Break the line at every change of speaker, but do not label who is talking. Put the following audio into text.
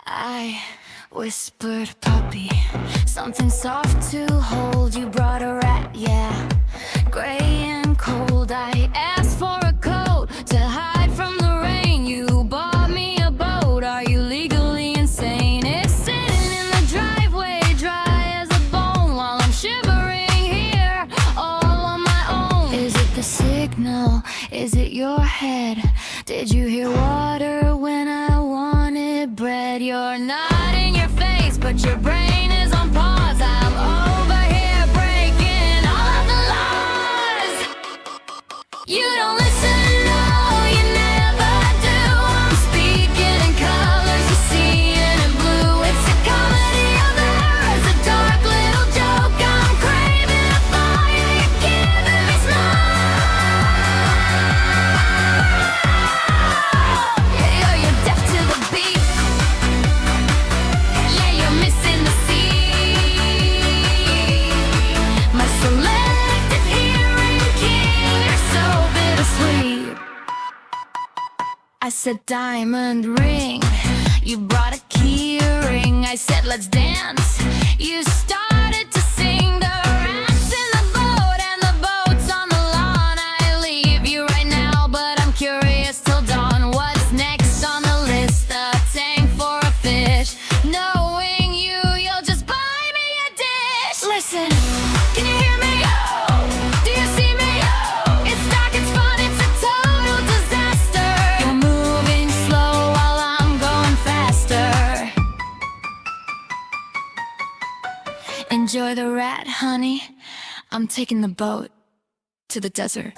I whispered puppy, something soft to hold. You brought a rat, yeah, gray and cold. I asked for a coat to hide from the rain. You bought me a boat. Are you legally insane? It's sitting in the driveway, dry as a bone, while I'm shivering here all on my own. Is it the signal? Is it your head? Did you hear water when I wanted bread? You're not in your face, but your brain is on pause. I'm over here breaking all of the laws. You don't listen, no, you never do. I'm speaking in colors, you see it in blue. It's a comedy of errors, a dark little joke. I'm craving a fire, you're giving me smoke. Yeah, you're deaf to the beat. Yeah, you're missing the scene. My selective hearing king, you're so bittersweet. I said diamond ring, you brought a key ring. I said let's dance, you started to sing. The rat's in the boat and the boat's on the lawn. I leave you right now, but I'm curious till dawn. What's next on the list? A tank for a fish. Knowing you, you'll just buy me a dish. Listen, can you hear me? Do you see me? It's dark, it's fun, it's a total disaster. You're moving slow while I'm going faster. Enjoy the rat, honey. I'm taking the boat to the desert.